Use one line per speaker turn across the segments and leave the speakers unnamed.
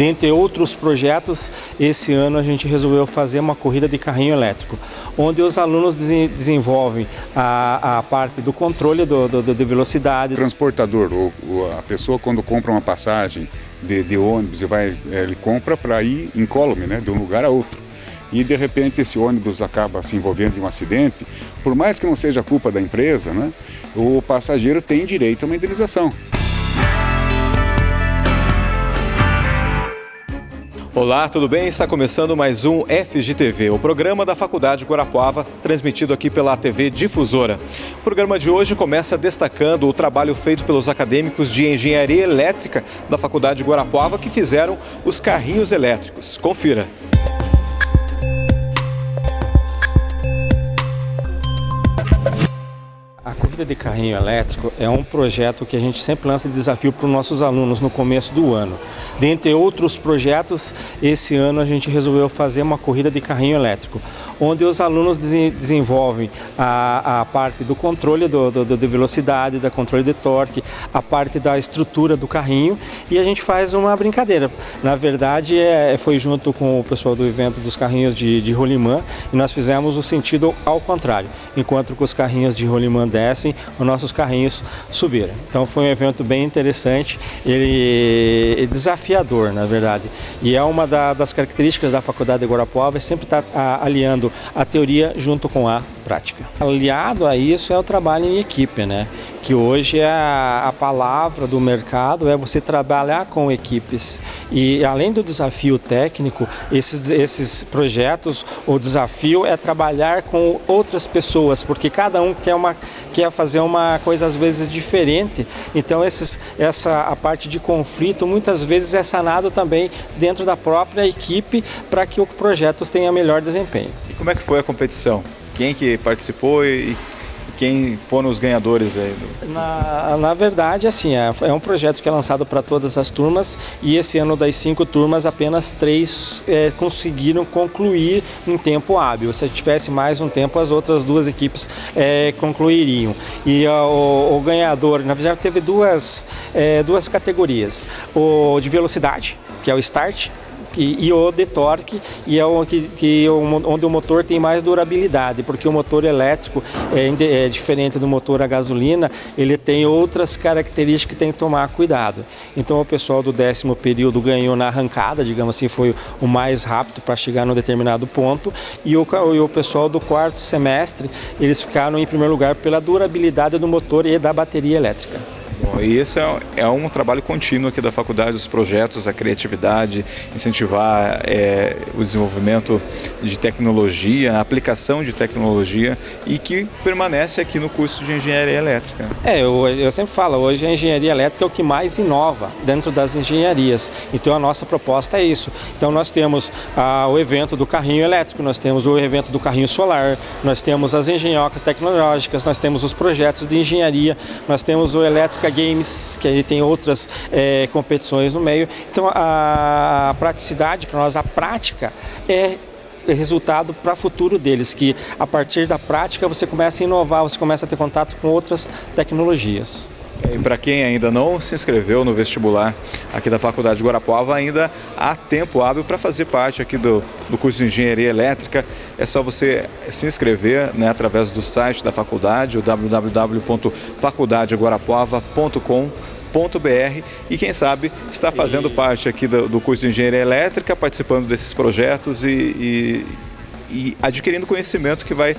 Dentre outros projetos, esse ano a gente resolveu fazer uma corrida de carrinho elétrico, onde os alunos desenvolvem a parte do controle de velocidade.
O transportador, a pessoa quando compra uma passagem de ônibus, ele compra para ir incólume, né, de um lugar a outro. E de repente esse ônibus acaba se envolvendo em um acidente, por mais que não seja culpa da empresa, né, o passageiro tem direito a uma indenização.
Olá, tudo bem? Está começando mais um FGTV, o programa da Faculdade Guarapuava, transmitido aqui pela TV Difusora. O programa de hoje começa destacando o trabalho feito pelos acadêmicos de Engenharia Elétrica da Faculdade Guarapuava que fizeram os carrinhos elétricos. Confira!
A corrida de carrinho elétrico é um projeto que a gente sempre lança de desafio para os nossos alunos no começo do ano. Dentre outros projetos, esse ano a gente resolveu fazer uma corrida de carrinho elétrico, onde os alunos desenvolvem a parte do controle de velocidade, da controle de torque, a parte da estrutura do carrinho, e a gente faz uma brincadeira. Na verdade, foi junto com o pessoal do evento dos carrinhos de rolimã, e nós fizemos o sentido ao contrário. Enquanto que os carrinhos de rolimã descem, os nossos carrinhos subiram. Então foi um evento bem interessante, ele é desafiador, na verdade. E é uma das características da Faculdade de Guarapuava, é sempre estar aliando a teoria junto com a prática. Aliado a isso é o trabalho em equipe, né? Que hoje é a palavra do mercado, é você trabalhar com equipes. E além do desafio técnico, esses projetos, o desafio é trabalhar com outras pessoas, porque cada um quer fazer uma coisa às vezes diferente. Então a parte de conflito muitas vezes é sanado também dentro da própria equipe para que o projeto tenha melhor desempenho.
E como é que foi a competição? Quem que participou e quem foram os ganhadores aí?
Na verdade, assim, é um projeto que é lançado para todas as turmas e esse ano das 5 turmas, apenas 3 conseguiram concluir em tempo hábil. Se tivesse mais um tempo, as outras 2 equipes concluiriam. E o ganhador, na verdade, teve duas categorias. O de velocidade, que é o start, e o de torque, e é onde o motor tem mais durabilidade, porque o motor elétrico é diferente do motor a gasolina, ele tem outras características que tem que tomar cuidado. Então o pessoal do 10º período ganhou na arrancada, digamos assim, foi o mais rápido para chegar num determinado ponto, e o pessoal do 4º semestre, eles ficaram em primeiro lugar pela durabilidade do motor e da bateria elétrica.
Bom, e esse é um trabalho contínuo aqui da faculdade, os projetos, a criatividade, incentivar o desenvolvimento de tecnologia, a aplicação de tecnologia e que permanece aqui no curso de Engenharia Elétrica.
Eu sempre falo, hoje a Engenharia Elétrica é o que mais inova dentro das engenharias, então a nossa proposta é isso. Então nós temos o evento do carrinho elétrico, nós temos o evento do carrinho solar, nós temos as engenhocas tecnológicas, nós temos os projetos de engenharia, nós temos o Elétrica Games, que aí tem outras competições no meio. Então a praticidade para nós, a prática é resultado para o futuro deles, que a partir da prática você começa a inovar, você começa a ter contato com outras tecnologias.
E para quem ainda não se inscreveu no vestibular aqui da Faculdade de Guarapuava, ainda há tempo hábil para fazer parte aqui do curso de Engenharia Elétrica. É só você se inscrever, né, através do site da faculdade, o www.faculdadeguarapuava.com.br, e quem sabe está fazendo parte aqui do curso de Engenharia Elétrica, participando desses projetos e adquirindo conhecimento que vai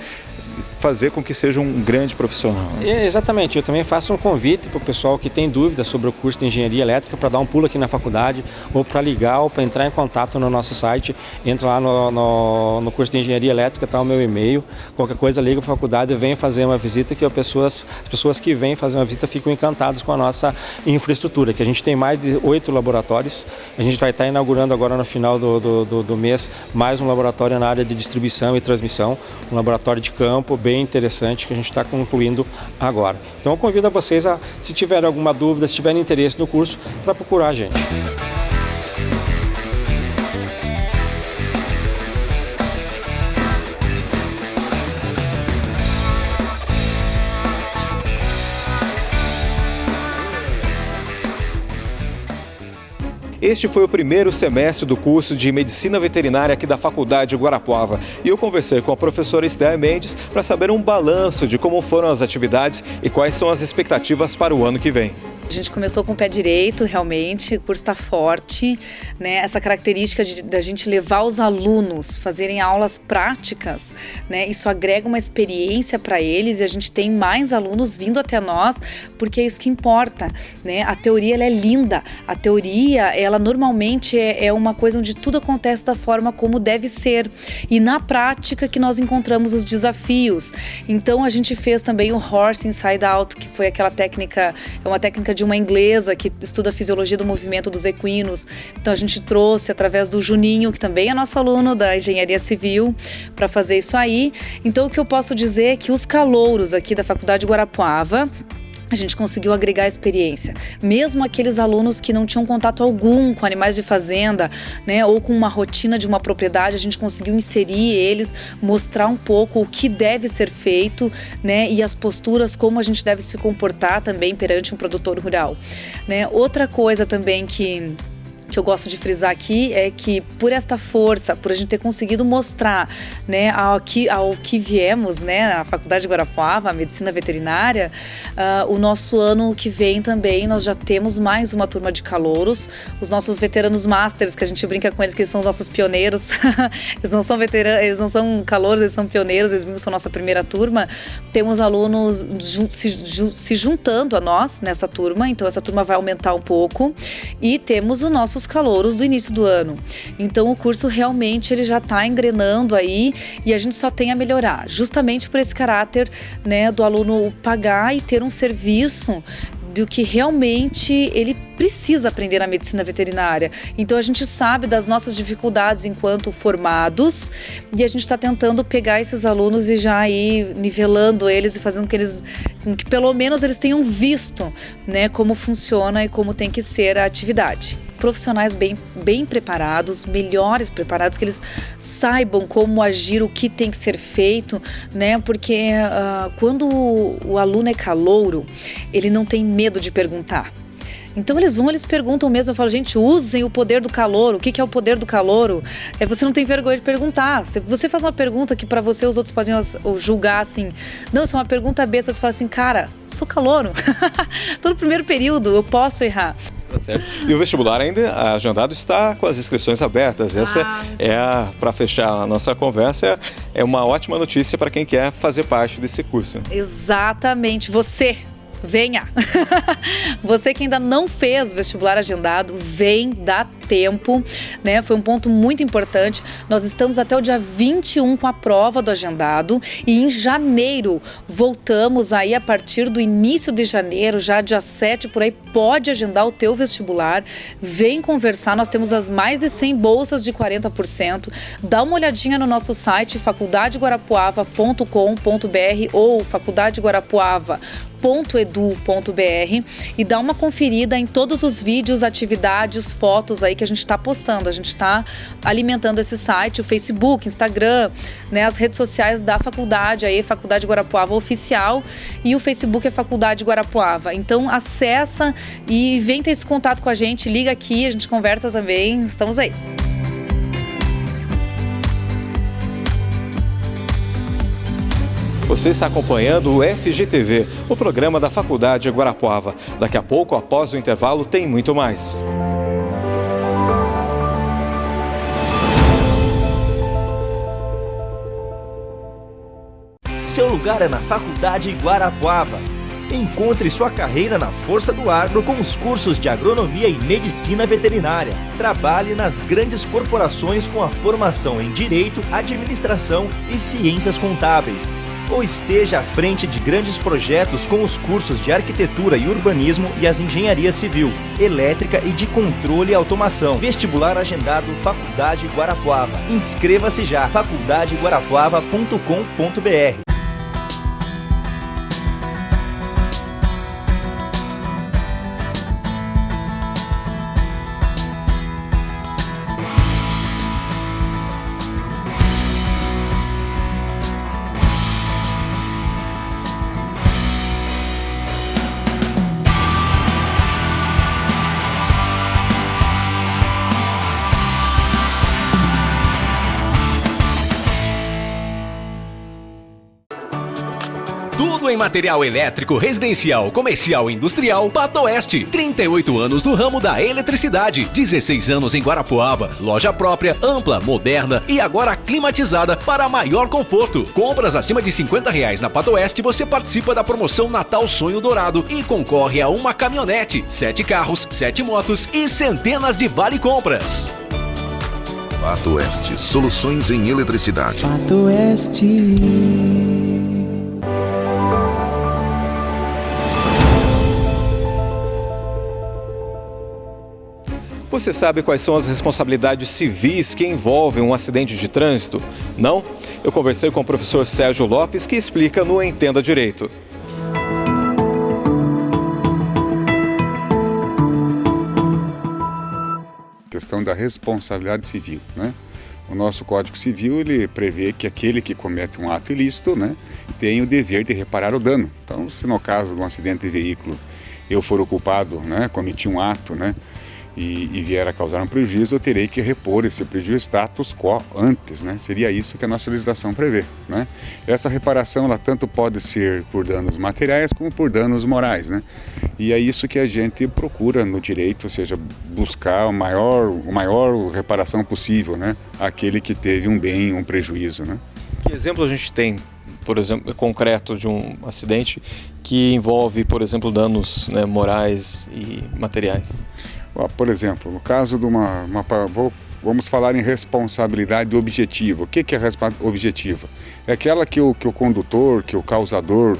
fazer com que seja um grande profissional.
Exatamente, eu também faço um convite para o pessoal que tem dúvidas sobre o curso de Engenharia Elétrica para dar um pulo aqui na faculdade, ou para ligar, ou para entrar em contato no nosso site. Entra lá no curso de Engenharia Elétrica, está o meu e-mail, qualquer coisa liga para a faculdade e vem fazer uma visita, que as pessoas que vêm fazer uma visita ficam encantadas com a nossa infraestrutura, que a gente tem mais de 8 laboratórios, a gente vai estar inaugurando agora no final do mês mais um laboratório na área de distribuição e transmissão, um laboratório de campo bem interessante que a gente está concluindo agora. Então eu convido a vocês, se tiverem alguma dúvida, se tiverem interesse no curso, para procurar a gente.
Este foi o primeiro semestre do curso de Medicina Veterinária aqui da Faculdade de Guarapuava. E eu conversei com a professora Esther Mendes para saber um balanço de como foram as atividades e quais são as expectativas para o ano que vem.
A gente começou com o pé direito, realmente, o curso está forte, né? Essa característica da gente levar os alunos fazerem aulas práticas, né? Isso agrega uma experiência para eles e a gente tem mais alunos vindo até nós, porque é isso que importa, né? A teoria ela é linda, a teoria ela normalmente é uma coisa onde tudo acontece da forma como deve ser e na prática que nós encontramos os desafios. Então a gente fez também o Horse Inside Out, que foi aquela técnica, é uma técnica de uma inglesa que estuda a fisiologia do movimento dos equinos. Então a gente trouxe através do Juninho, que também é nosso aluno da Engenharia Civil, para fazer isso aí. Então o que eu posso dizer é que os calouros aqui da Faculdade de Guarapuava, a gente conseguiu agregar experiência. Mesmo aqueles alunos que não tinham contato algum com animais de fazenda, né, ou com uma rotina de uma propriedade, a gente conseguiu inserir eles, mostrar um pouco o que deve ser feito, né, e as posturas, como a gente deve se comportar também perante um produtor rural, né? Outra coisa também que eu gosto de frisar aqui é que por esta força, por a gente ter conseguido mostrar, né, ao que viemos, né, na Faculdade de Guarapuava, a Medicina Veterinária, o nosso ano que vem também nós já temos mais uma turma de calouros, os nossos veteranos masters, que a gente brinca com eles que eles são os nossos pioneiros, eles não são veteranos, eles não são calouros, eles são pioneiros, eles são nossa primeira turma, temos alunos se juntando a nós nessa turma, então essa turma vai aumentar um pouco e temos os nossos calouros do início do ano. Então o curso realmente ele já está engrenando aí e a gente só tem a melhorar, justamente por esse caráter, né, do aluno pagar e ter um serviço do que realmente ele precisa aprender na medicina veterinária. Então a gente sabe das nossas dificuldades enquanto formados e a gente está tentando pegar esses alunos e já ir nivelando eles e fazendo com que pelo menos eles tenham visto, né, como funciona e como tem que ser a atividade. Profissionais bem preparados, melhores preparados, que eles saibam como agir, o que tem que ser feito, né? Porque quando o aluno é calouro, ele não tem medo de perguntar. Então eles perguntam mesmo, eu falo, gente, usem o poder do calouro. O que é o poder do calouro? Você não tem vergonha de perguntar. Se você faz uma pergunta que para você os outros podem julgar assim, não, isso é uma pergunta besta, você fala assim, cara, sou calouro. Tô no primeiro período, eu posso errar.
Tá certo. E o vestibular ainda agendado está com as inscrições abertas. Essa para fechar a nossa conversa, é uma ótima notícia para quem quer fazer parte desse curso.
Exatamente. Você, venha! Você que ainda não fez o vestibular agendado, vem, dá tempo, né? Foi um ponto muito importante. Nós estamos até o dia 21 com a prova do agendado e em janeiro voltamos aí a partir do início de janeiro, já dia 7 por aí, pode agendar o teu vestibular. Vem conversar, nós temos as mais de 100 bolsas de 40%. Dá uma olhadinha no nosso site faculdadeguarapuava.com.br ou faculdadeguarapuava.edu.br e dá uma conferida em todos os vídeos, atividades, fotos aí que a gente está postando. A gente está alimentando esse site, o Facebook, Instagram, né, as redes sociais da faculdade, aí Faculdade Guarapuava Oficial e o Facebook é Faculdade Guarapuava. Então acessa e vem ter esse contato com a gente, liga aqui, a gente conversa também, estamos aí.
Você está acompanhando o FGTV, o programa da Faculdade de Guarapuava. Daqui a pouco, após o intervalo, tem muito mais.
Seu lugar é na Faculdade Guarapuava. Encontre sua carreira na força do agro com os cursos de agronomia e medicina veterinária. Trabalhe nas grandes corporações com a formação em direito, administração e ciências contábeis. Ou esteja à frente de grandes projetos com os cursos de arquitetura e urbanismo e as engenharia civil, elétrica e de controle e automação. Vestibular agendado Faculdade Guarapuava. Inscreva-se já, faculdadeguarapuava.com.br.
em material elétrico, residencial, comercial e industrial, Patoeste. 38 anos no ramo da eletricidade, 16 anos em Guarapuava, loja própria, ampla, moderna e agora climatizada para maior conforto. Compras acima de R$50 na Patoeste, você participa da promoção Natal Sonho Dourado e concorre a uma caminhonete, 7 carros, 7 motos e centenas de vale-compras.
Patoeste, soluções em eletricidade.
Patoeste.
Você sabe quais são as responsabilidades civis que envolvem um acidente de trânsito? Não? Eu conversei com o professor Sérgio Lopes, que explica no Entenda Direito.
Questão da responsabilidade civil, né? O nosso Código Civil, ele prevê que aquele que comete um ato ilícito, né, tem o dever de reparar o dano. Então, se no caso de um acidente de veículo eu for o culpado, né, cometi um ato, né, e vier a causar um prejuízo, eu terei que repor esse prejuízo status quo antes, né? Seria isso que a nossa legislação prevê, né? Essa reparação, ela tanto pode ser por danos materiais como por danos morais, né? E é isso que a gente procura no direito, ou seja, buscar a maior reparação possível, né? Aquele que teve um bem, um prejuízo, né?
Que exemplo a gente tem, por exemplo, concreto de um acidente que envolve, por exemplo, danos, né, morais e materiais?
Por exemplo, no caso de vamos falar em responsabilidade objetiva. O que é a responsabilidade objetiva? É aquela que o condutor, que o causador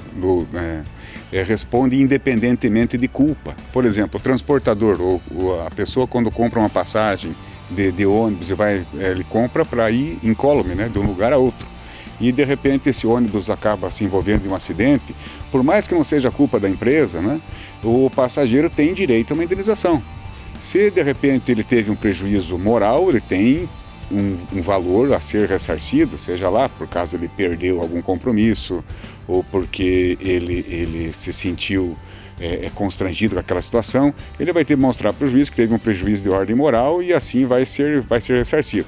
responde independentemente de culpa. Por exemplo, o transportador, a pessoa quando compra uma passagem de ônibus ele compra para ir incólume, né, de um lugar a outro. E de repente esse ônibus acaba se envolvendo em um acidente, por mais que não seja culpa da empresa, né, o passageiro tem direito a uma indenização. Se de repente ele teve um prejuízo moral, ele tem um valor a ser ressarcido, seja lá por caso ele perdeu algum compromisso ou porque ele se sentiu constrangido com aquela situação, ele vai ter que mostrar para o juiz que teve um prejuízo de ordem moral e assim vai ser ressarcido.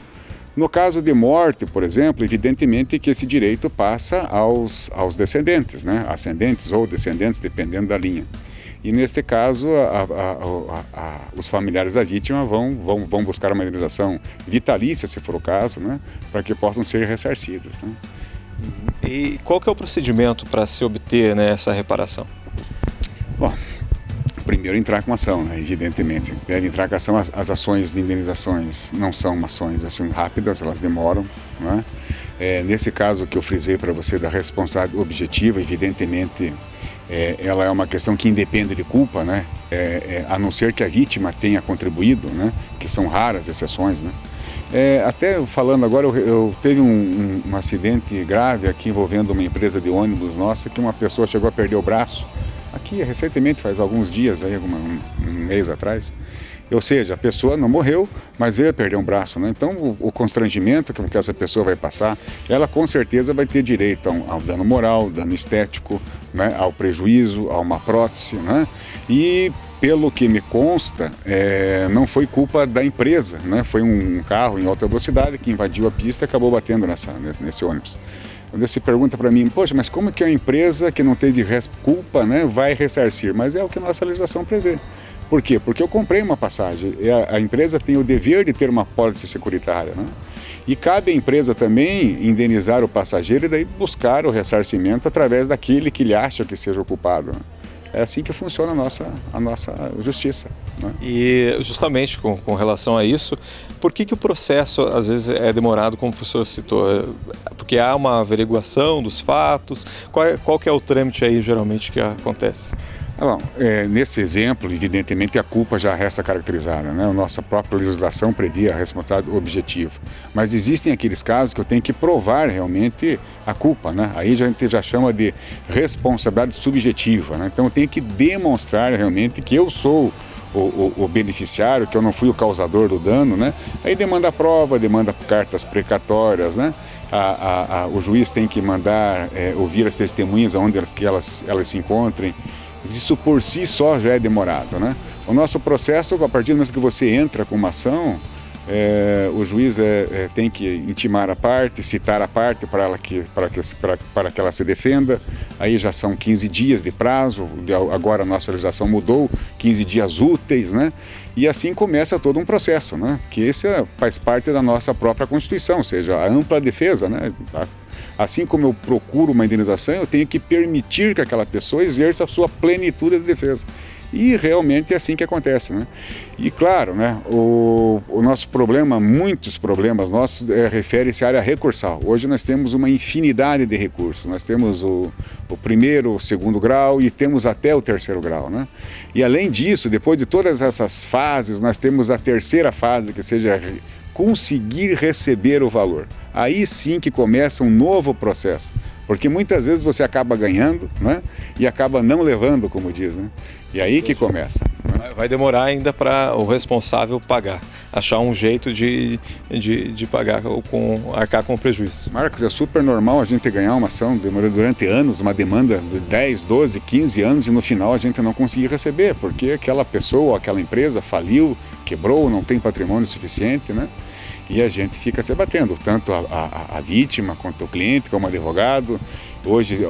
No caso de morte, por exemplo, evidentemente que esse direito passa aos descendentes, né? Ascendentes ou descendentes, dependendo da linha. E neste caso, os familiares da vítima vão buscar uma indenização vitalícia, se for o caso, né, para que possam ser ressarcidos, né?
E qual que é o procedimento para se obter, né, essa reparação?
Bom, primeiro entrar com ação, né, evidentemente. Deve entrar com ação. As ações de indenizações não são ações rápidas, elas demoram, né? Nesse caso que eu frisei para você da responsabilidade objetiva, evidentemente, ela é uma questão que independe de culpa, né? A não ser que a vítima tenha contribuído, né? Que são raras exceções, né? Até falando agora, eu teve um acidente grave aqui envolvendo uma empresa de ônibus nossa, que uma pessoa chegou a perder o braço, aqui recentemente, faz alguns dias, aí, um mês atrás. Ou seja, a pessoa não morreu, mas veio a perder um braço, né? Então, o constrangimento que essa pessoa vai passar, ela com certeza vai ter direito ao dano moral, dano estético, né? Ao prejuízo, a uma prótese, né? E, pelo que me consta, não foi culpa da empresa, né? Foi um carro em alta velocidade que invadiu a pista e acabou batendo nesse ônibus. Quando você pergunta para mim, poxa, mas como que a empresa que não teve culpa, né, vai ressarcir? Mas é o que a nossa legislação prevê. Por quê? Porque eu comprei uma passagem, a empresa tem o dever de ter uma pólice securitária, né? E cabe à empresa também indenizar o passageiro e daí buscar o ressarcimento através daquele que ele acha que seja o culpado, né? É assim que funciona a nossa justiça, né?
E justamente com relação a isso, por que o processo às vezes é demorado, como o professor citou? Porque há uma averiguação dos fatos? Qual que é o trâmite aí geralmente que acontece?
Bom, nesse exemplo, evidentemente, a culpa já resta caracterizada, né? A nossa própria legislação previa a responsabilidade objetiva. Mas existem aqueles casos que eu tenho que provar realmente a culpa, né? Aí a gente já chama de responsabilidade subjetiva, né? Então eu tenho que demonstrar realmente que eu sou o beneficiário, que eu não fui o causador do dano, né? Aí demanda prova, demanda cartas precatórias, né? O juiz tem que mandar ouvir as testemunhas onde elas se encontrem. Isso por si só já é demorado, né? O nosso processo, a partir do momento que você entra com uma ação, o juiz tem que intimar a parte, citar a parte para que ela se defenda. Aí já são 15 dias de prazo, agora a nossa legislação mudou, 15 dias úteis, né? E assim começa todo um processo, né? Que esse faz parte da nossa própria Constituição, ou seja, a ampla defesa, né? Assim como eu procuro uma indenização, eu tenho que permitir que aquela pessoa exerça a sua plenitude de defesa. E realmente é assim que acontece, né? E claro, né, o nosso problema, muitos problemas nossos, refere-se à área recursal. Hoje nós temos uma infinidade de recursos. Nós temos o primeiro, o segundo grau e temos até o terceiro grau, né? E além disso, depois de todas essas fases, nós temos a terceira fase, que seja conseguir receber o valor. Aí sim que começa um novo processo. Porque muitas vezes você acaba ganhando, né? E acaba não levando, como diz, né? E aí que começa. Né?
Vai demorar ainda para o responsável pagar, achar um jeito de pagar, arcar com o prejuízo.
Marcos, é super normal a gente ganhar uma ação, demorando durante anos, uma demanda de 10, 12, 15 anos e no final a gente não conseguir receber, porque aquela pessoa, aquela empresa faliu, quebrou, não tem patrimônio suficiente, né? E a gente fica se batendo, tanto a vítima quanto o cliente, como o advogado. Hoje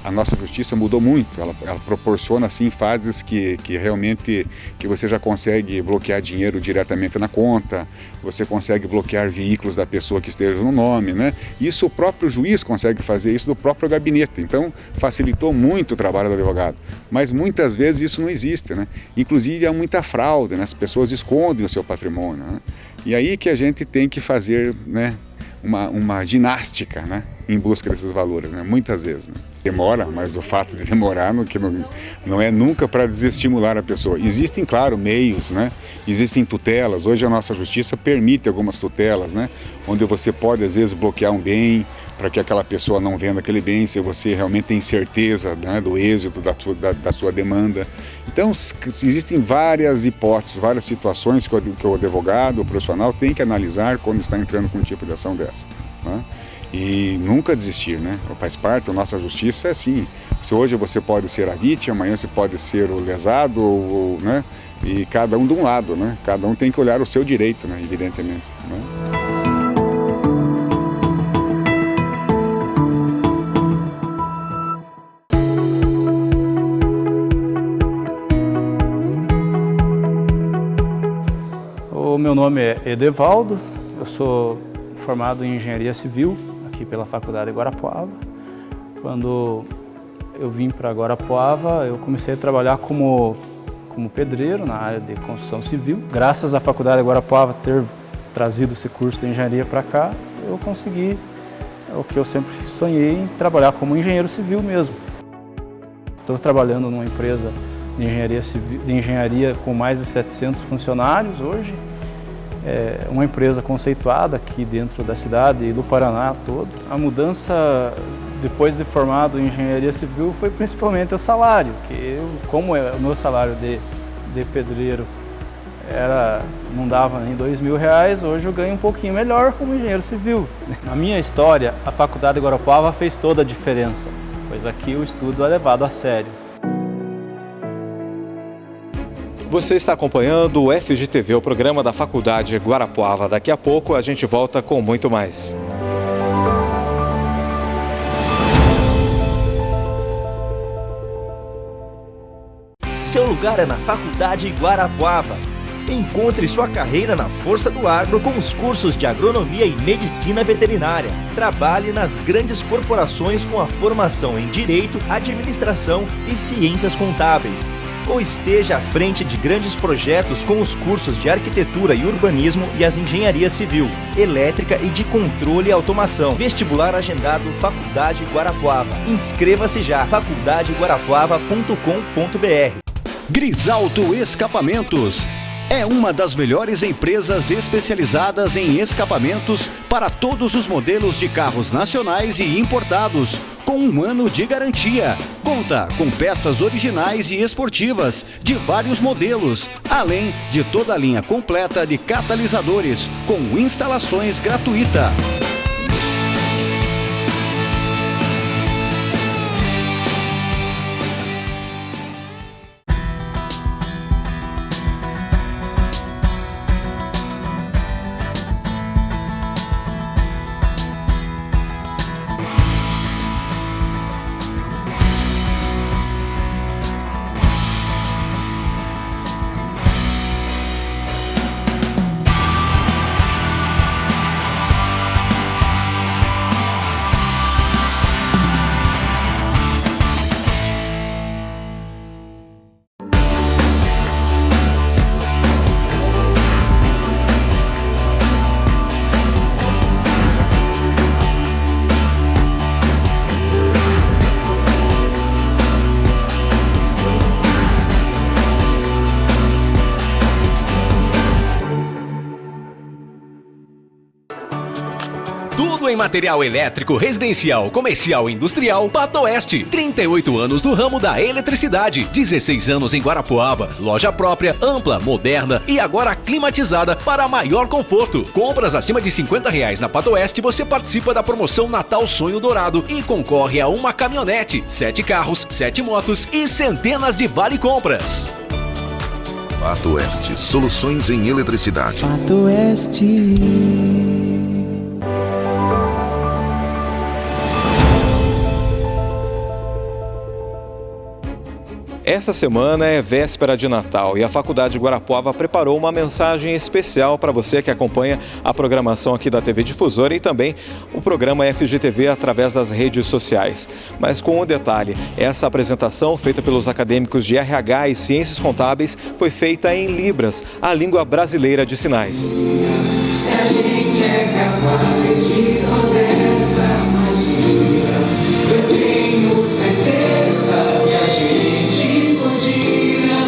a nossa justiça mudou muito, ela proporciona assim fases que realmente que você já consegue bloquear dinheiro diretamente na conta, você consegue bloquear veículos da pessoa que esteja no nome, né? Isso o próprio juiz consegue fazer isso do próprio gabinete, então facilitou muito o trabalho do advogado. Mas muitas vezes isso não existe, né? Inclusive há muita fraude, né? As pessoas escondem o seu patrimônio, né? E aí que a gente tem que fazer, né, uma ginástica, né, em busca desses valores, né, muitas vezes. Né. Demora, mas o fato de demorar não é nunca para desestimular a pessoa. Existem, claro, meios, né, existem tutelas. Hoje a nossa justiça permite algumas tutelas, né, onde você pode, às vezes, bloquear um bem para que aquela pessoa não venda aquele bem, se você realmente tem certeza, né, do êxito da sua demanda. Então, existem várias hipóteses, várias situações que o advogado, o profissional, tem que analisar quando está entrando com um tipo de ação dessa. Né? E nunca desistir, né? Faz parte, a nossa justiça é assim. Se hoje você pode ser a vítima, amanhã você pode ser o lesado, né? E cada um de um lado, né? Cada um tem que olhar o seu direito, né? Evidentemente. Né?
O meu nome é Edevaldo, eu sou formado em Engenharia Civil aqui pela Faculdade de Guarapuava. Quando eu vim para Guarapuava, eu comecei a trabalhar como pedreiro na área de construção civil. Graças à Faculdade de Guarapuava ter trazido esse curso de engenharia para cá, eu consegui o que eu sempre sonhei, em trabalhar como engenheiro civil mesmo. Estou trabalhando numa empresa de engenharia com mais de 700 funcionários hoje. É uma empresa conceituada aqui dentro da cidade e do Paraná todo. A mudança, depois de formado em engenharia civil, foi principalmente o salário, que como o meu salário de pedreiro não dava nem R$2.000, hoje eu ganho um pouquinho melhor como engenheiro civil. Na minha história, a Faculdade de Guarapuava fez toda a diferença, pois aqui o estudo é levado a sério.
Você está acompanhando o FGTV, o programa da Faculdade Guarapuava. Daqui a pouco a gente volta com muito mais.
Seu lugar é na Faculdade Guarapuava. Encontre sua carreira na força do agro com os cursos de agronomia e medicina veterinária. Trabalhe nas grandes corporações com a formação em direito, administração e ciências contábeis. Ou esteja à frente de grandes projetos com os cursos de arquitetura e urbanismo e as engenharia civil, elétrica e de controle e automação. Vestibular agendado Faculdade Guarapuava. Inscreva-se já, faculdadeguarapuava.com.br.
Grisalto Escapamentos é uma das melhores empresas especializadas em escapamentos para todos os modelos de carros nacionais e importados, com 1 ano de garantia. Conta com peças originais e esportivas de vários modelos, além de toda a linha completa de catalisadores, com instalações gratuita.
Tudo em material elétrico, residencial, comercial e industrial, Patoeste. 38 anos no ramo da eletricidade. 16 anos em Guarapuava. Loja própria, ampla, moderna e agora climatizada para maior conforto. Compras acima de R$50 na Patoeste, você participa da promoção Natal Sonho Dourado e concorre a uma caminhonete, 7 carros, 7 motos e centenas de vale-compras.
Patoeste, soluções em eletricidade.
Patoeste.
Essa semana é véspera de Natal e a Faculdade Guarapuava preparou uma mensagem especial para você que acompanha a programação aqui da TV Difusora e também o programa FGTV através das redes sociais. Mas com um detalhe, essa apresentação feita pelos acadêmicos de RH e Ciências Contábeis foi feita em Libras, a língua brasileira de sinais.
Se a gente é capaz de toda essa magia, eu tenho certeza que a gente podia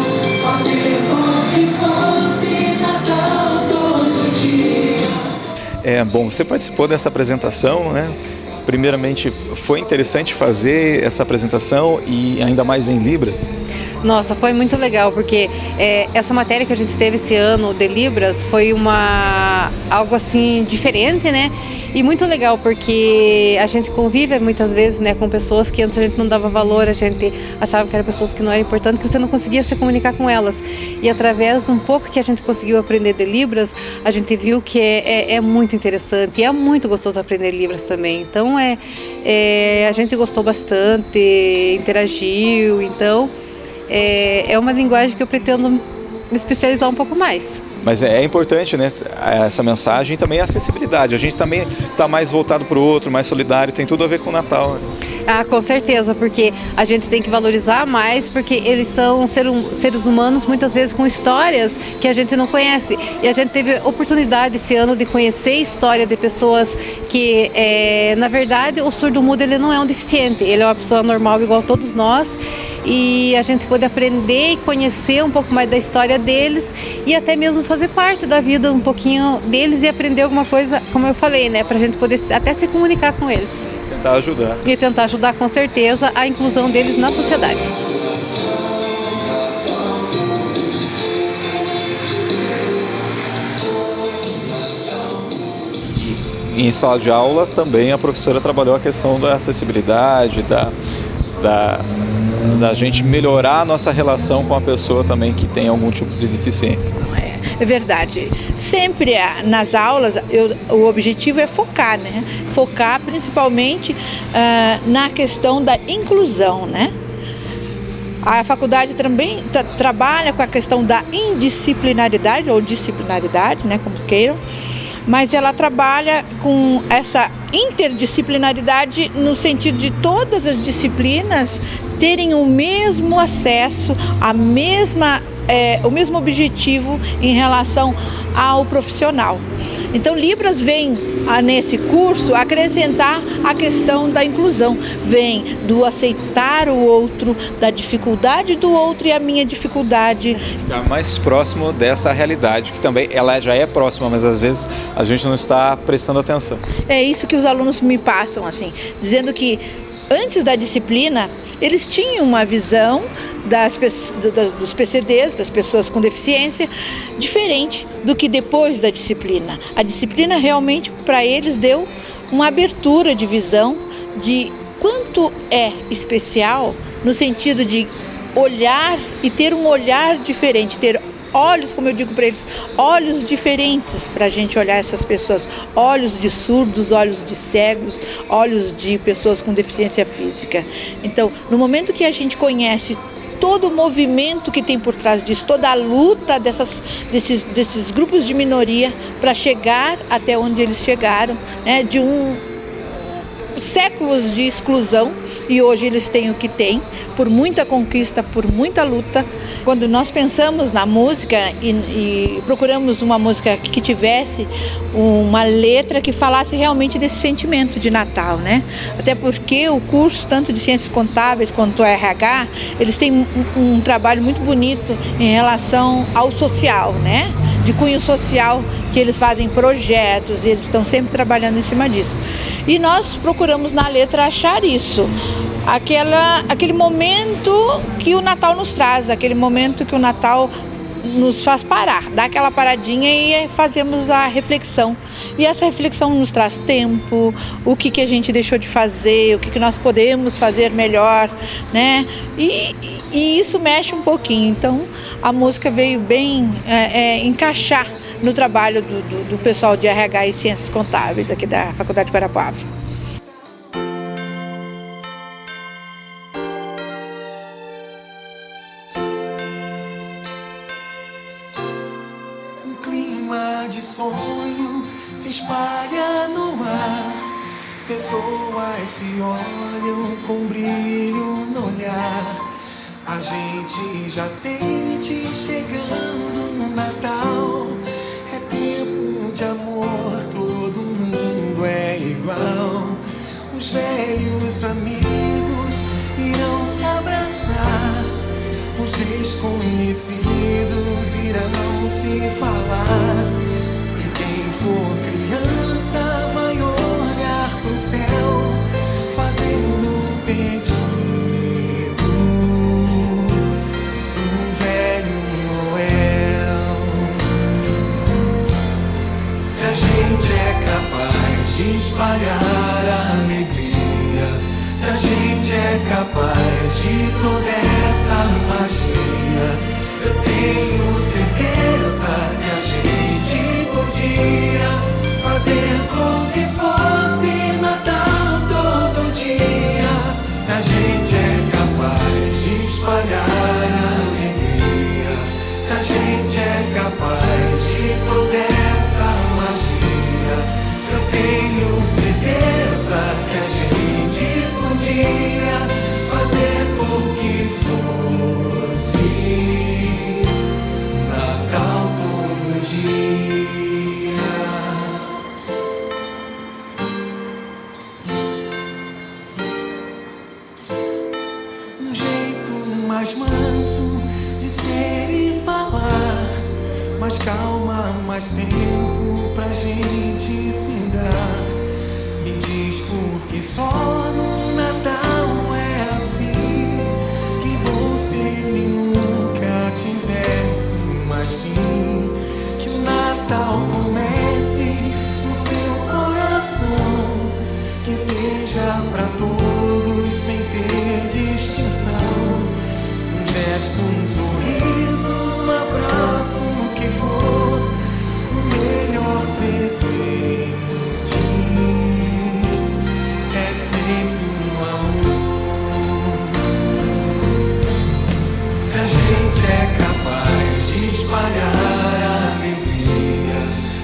fazer com que fosse Natal todo dia.
Bom, você participou dessa apresentação, né? Primeiramente, foi interessante fazer essa apresentação e ainda mais em Libras?
Nossa, foi muito legal, porque essa matéria que a gente teve esse ano de Libras foi algo assim diferente, né? E muito legal, porque a gente convive muitas vezes, né, com pessoas que antes a gente não dava valor, a gente achava que eram pessoas que não eram importantes, que você não conseguia se comunicar com elas. E através de um pouco que a gente conseguiu aprender de Libras, a gente viu que é muito interessante e é muito gostoso aprender Libras também. Então a gente gostou bastante, interagiu, então é uma linguagem que eu pretendo me especializar um pouco mais.
Mas é importante, né, essa mensagem e também a acessibilidade. A gente também está mais voltado para o outro, mais solidário, tem tudo a ver com o Natal. Né?
Ah, com certeza, porque a gente tem que valorizar mais, porque eles são seres humanos muitas vezes com histórias que a gente não conhece. E a gente teve oportunidade esse ano de conhecer a história de pessoas que, na verdade, o surdo-mudo ele não é um deficiente, ele é uma pessoa normal igual a todos nós. E a gente pode aprender e conhecer um pouco mais da história deles e até mesmo fazer parte da vida um pouquinho deles e aprender alguma coisa, como eu falei, né, para a gente poder até se comunicar com eles.
Tentar ajudar.
E tentar ajudar com certeza a inclusão deles na sociedade.
E em sala de aula também a professora trabalhou a questão da acessibilidade, da gente melhorar a nossa relação com a pessoa também que tem algum tipo de deficiência.
É verdade. Sempre nas aulas o objetivo é focar, né? Focar principalmente na questão da inclusão, né? A faculdade também trabalha com a questão da indisciplinaridade ou disciplinaridade, né? Como queiram. Mas ela trabalha com essa interdisciplinaridade no sentido de todas as disciplinas terem o mesmo acesso, o mesmo objetivo em relação ao profissional. Então, Libras vem nesse curso acrescentar a questão da inclusão, vem do aceitar o outro, da dificuldade do outro e a minha dificuldade.
Ficar mais próximo dessa realidade, que também ela já é próxima, mas às vezes a gente não está prestando atenção.
É isso que os alunos me passam, assim, dizendo que antes da disciplina, eles tinham uma visão dos PCDs, das pessoas com deficiência, diferente do que depois da disciplina. A disciplina realmente, para eles, deu uma abertura de visão de quanto é especial, no sentido de olhar e ter um olhar diferente, ter olhos, como eu digo para eles, olhos diferentes para a gente olhar essas pessoas, olhos de surdos, olhos de cegos, olhos de pessoas com deficiência física. Então, no momento que a gente conhece todo o movimento que tem por trás disso, toda a luta desses grupos de minoria para chegar até onde eles chegaram, né, de séculos de exclusão, e hoje eles têm o que têm, por muita conquista, por muita luta. Quando nós pensamos na música e procuramos uma música que tivesse uma letra que falasse realmente desse sentimento de Natal, né? Até porque o curso, tanto de Ciências Contábeis quanto o RH, eles têm um trabalho muito bonito em relação ao social, né? De cunho social, que eles fazem projetos e eles estão sempre trabalhando em cima disso. E nós procuramos na letra achar isso, aquele momento que o Natal nos traz, aquele momento que o Natal nos faz parar, dá aquela paradinha e fazemos a reflexão. E essa reflexão nos traz tempo, o que a gente deixou de fazer, o que nós podemos fazer melhor, né? E isso mexe um pouquinho. Então, a música veio bem encaixar no trabalho do pessoal de RH e Ciências Contábeis aqui da Faculdade de Guarapuava.
De sonho se espalha no ar, pessoas se olham com brilho no olhar. A gente já sente chegando o Natal, é tempo de amor, todo mundo é igual. Os velhos amigos irão se abraçar, os desconhecidos irão se falar. Quem for criança vai olhar pro céu, fazendo um pedido pro velho Noel. Se a gente é capaz de espalhar a alegria, se a gente é capaz de toda essa magia, eu tenho certeza que a gente podia fazer com que fosse Natal todo dia. Se a gente é capaz de espalhar a alegria, se a gente é capaz de toda essa magia, eu tenho certeza que a gente podia fazer com que fosse Natal todo dia. Um jeito mais manso de ser e falar, mais calma, mais tempo pra gente se dar. Me diz por que só no Natal é assim, que bom se ele nunca tivesse mais fim. Que o Natal comece no seu coração, que seja pra todos sem ter distinção. Um gesto, um sorriso, um abraço, o que for, o melhor presente é sempre um amor. Se a gente é capaz de espalhar a alegria,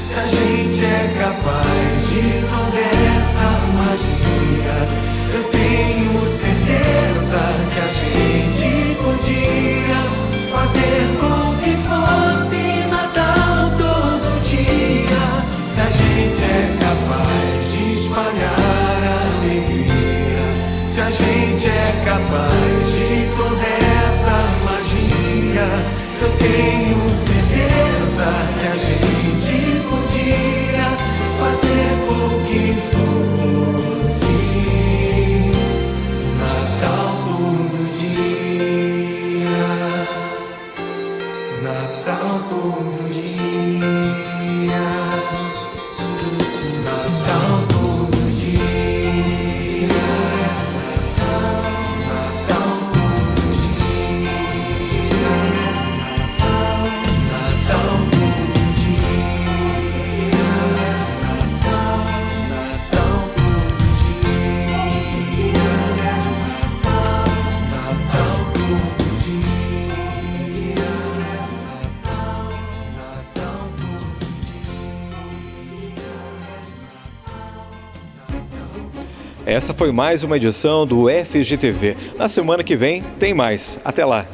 se a gente é capaz de toda essa magia, eu tenho certeza que a gente podia fazer com que fosse Natal todo dia. Se a gente é capaz de espalhar a alegria, se a gente é capaz de toda essa magia, eu tenho certeza que a gente podia fazer com que fosse Natal todo dia, Natal todo dia, Natal todo dia, Natal todo dia, Natal todo dia, Natal todo dia, Natal todo dia, Natal
Essa foi mais uma edição do FGTV. Na semana que vem tem mais. Até lá!